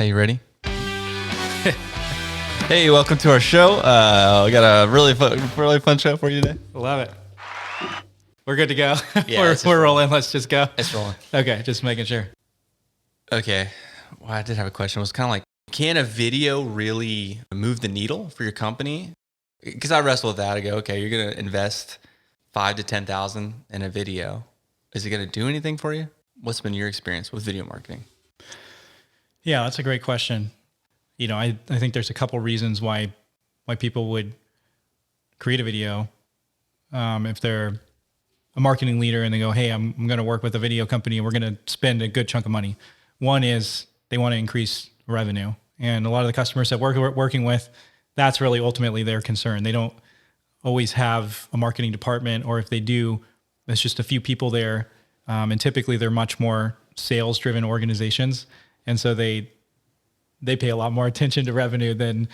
Hey, you ready? Hey, welcome to our show. We got a really fun show for you today. Love it. We're good to go. Yeah, we're rolling. Let's just go. It's rolling. Okay, just making sure. Okay. Well, I did have a question. It was kind of like, can a video really move the needle for your company? Because I wrestled with that. I go, okay, you're going to invest $5,000 to $10,000 in a video. Is it going to do anything for you? What's been your experience with video marketing? Yeah, that's a great question. You know, I think there's a couple reasons why people would create a video. If they're a marketing leader and they go, hey, I'm going to work with a video company and we're going to spend a good chunk of money. One is they want to increase revenue. And a lot of the customers that we're working with, that's really ultimately their concern. They don't always have a marketing department, or if they do, it's just a few people there. And typically they're much more sales driven organizations. And so they pay a lot more attention to revenue than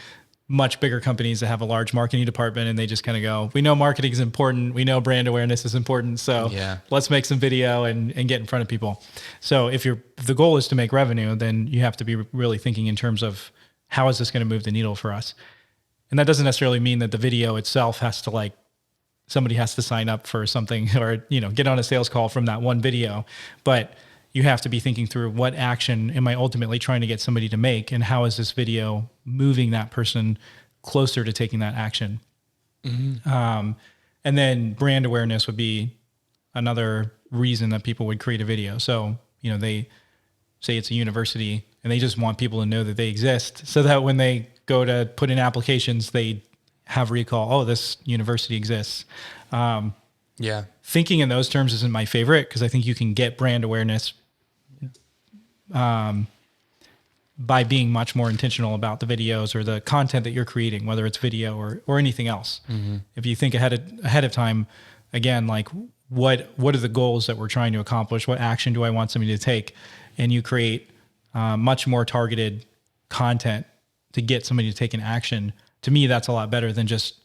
much bigger companies that have a large marketing department, and they just kind of go, we know marketing is important. We know brand awareness is important. So let's make some video and get in front of people. So if the goal is to make revenue, then you have to be really thinking in terms of how is this going to move the needle for us? And that doesn't necessarily mean that the video itself has to somebody has to sign up for something or, get on a sales call from that one video. But you have to be thinking through, what action am I ultimately trying to get somebody to make, and how is this video moving that person closer to taking that action? Mm-hmm. And then brand awareness would be another reason that people would create a video. So, they say it's a university and they just want people to know that they exist, so that when they go to put in applications, they have recall, oh, this university exists. Thinking in those terms isn't my favorite, because I think you can get brand awareness by being much more intentional about the videos or the content that you're creating, whether it's video or anything else. Mm-hmm. If you think ahead of time, again, like what are the goals that we're trying to accomplish? What action do I want somebody to take? And you create much more targeted content to get somebody to take an action. To me, that's a lot better than just,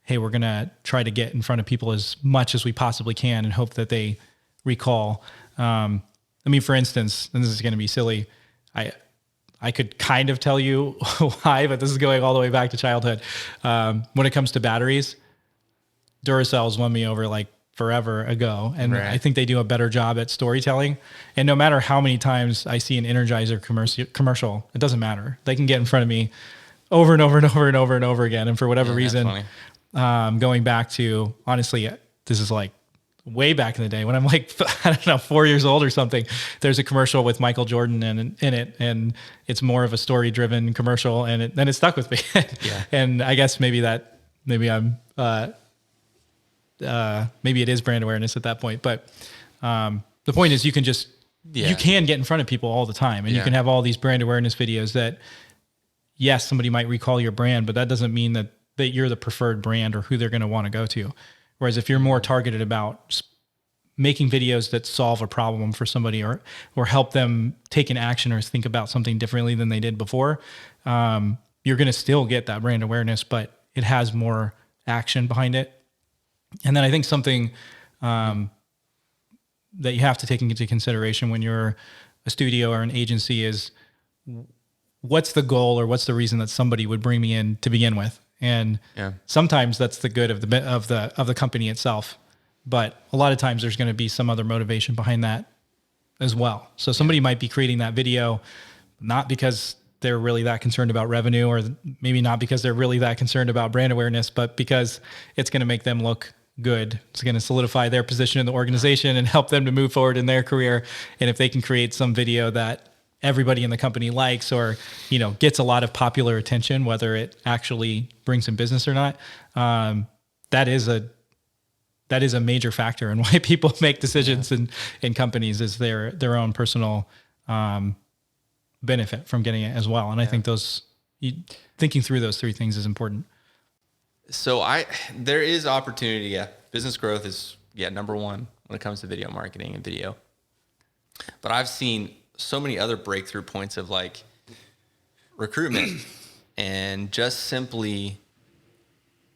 hey, we're going to try to get in front of people as much as we possibly can and hope that they recall. For instance, and this is going to be silly, I could kind of tell you why, but this is going all the way back to childhood. When it comes to batteries, Duracell's won me over forever ago. And right. I think they do a better job at storytelling. And no matter how many times I see an Energizer commercial, it doesn't matter. They can get in front of me over and over and over and over and over again. And for whatever reason, going back to, honestly, this is way back in the day when I'm 4 years old or something, there's a commercial with Michael Jordan in it, and it's more of a story driven commercial, and then it stuck with me. And I guess maybe I'm, maybe it is brand awareness at that point. But the point is, you can just, you can get in front of people all the time, and you can have all these brand awareness videos that, yes, somebody might recall your brand, but that doesn't mean that you're the preferred brand or who they're going to want to go to. Whereas if you're more targeted about making videos that solve a problem for somebody or help them take an action or think about something differently than they did before, you're going to still get that brand awareness, but it has more action behind it. And then I think something that you have to take into consideration when you're a studio or an agency is, what's the goal or what's the reason that somebody would bring me in to begin with? And sometimes that's the good of the company itself, but a lot of times there's going to be some other motivation behind that as well. So somebody might be creating that video not because they're really that concerned about revenue, or maybe not because they're really that concerned about brand awareness, but because it's going to make them look good. It's going to solidify their position in the organization and help them to move forward in their career. And if they can create some video that everybody in the company likes, or, gets a lot of popular attention, whether it actually brings in business or not, that is a major factor in why people make decisions in companies, is their own personal benefit from getting it as well. And I think thinking through those three things is important. So there is opportunity. Business growth is number one when it comes to video marketing and video. But I've seen so many other breakthrough points of recruitment and just simply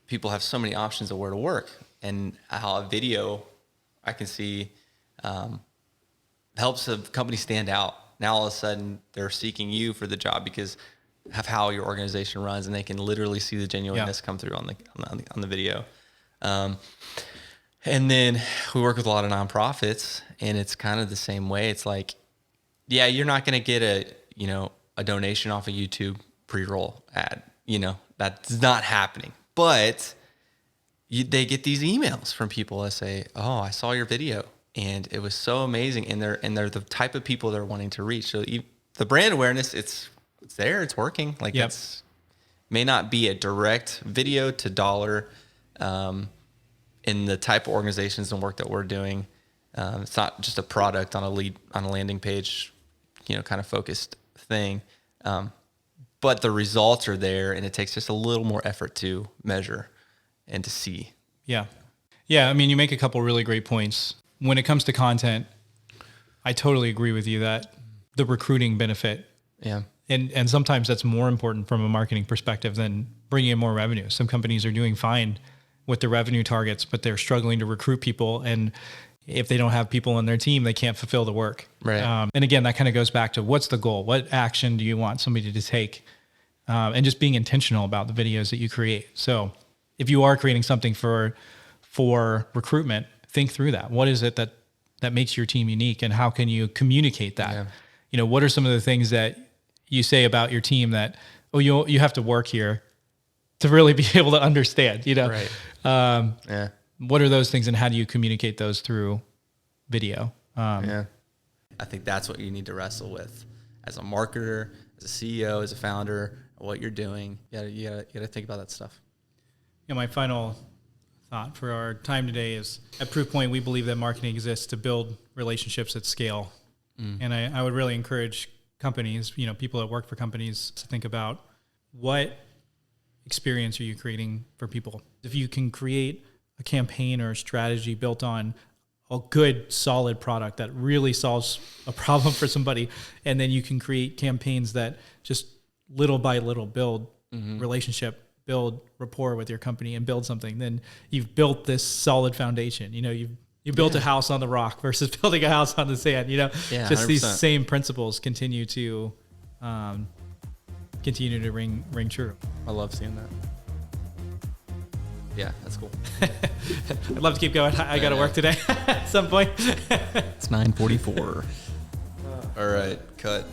people have so many options of where to work, and how a video I can see helps a company stand out Now all of a sudden they're seeking you for the job because of how your organization runs, and they can literally see the genuineness come through on the video. And then we work with a lot of nonprofits, and it's kind of the same way. It's like, yeah, you're not going to get a donation off a YouTube pre-roll ad. That's not happening. But they get these emails from people that say, "Oh, I saw your video and it was so amazing." And they're the type of people they're wanting to reach. So the brand awareness, it's there, it's working. Like it's may not be a direct video to dollar in the type of organizations and work that we're doing. It's not just a product on a landing page, kind of focused thing. But the results are there, and it takes just a little more effort to measure and to see. Yeah. Yeah. I mean, you make a couple really great points. When it comes to content, I totally agree with you that the recruiting benefit. Yeah. And sometimes that's more important from a marketing perspective than bringing in more revenue. Some companies are doing fine with their revenue targets, but they're struggling to recruit people. And if they don't have people on their team, they can't fulfill the work. Right. And again, that kind of goes back to what's the goal? What action do you want somebody to take? And just being intentional about the videos that you create. So if you are creating something for recruitment, think through that. What is it that makes your team unique, and how can you communicate that? Yeah. What are some of the things that you say about your team that, you have to work here to really be able to understand, Right. What are those things, and how do you communicate those through video? I think that's what you need to wrestle with as a marketer, as a CEO, as a founder, what you're doing. You gotta think about that stuff. My final thought for our time today is, at Proofpoint, we believe that marketing exists to build relationships at scale. And I would really encourage companies, people that work for companies, to think about what experience are you creating for people. If you can create a campaign or a strategy built on a good, solid product that really solves a problem for somebody, and then you can create campaigns that just little by little build relationship, build rapport with your company, and build something, then you've built this solid foundation. You built a house on the rock versus building a house on the sand. Just 100%. These same principles continue to ring true. I love seeing that. Yeah, that's cool. I'd love to keep going. I got to work today at some point. It's 9:44. All right, cut.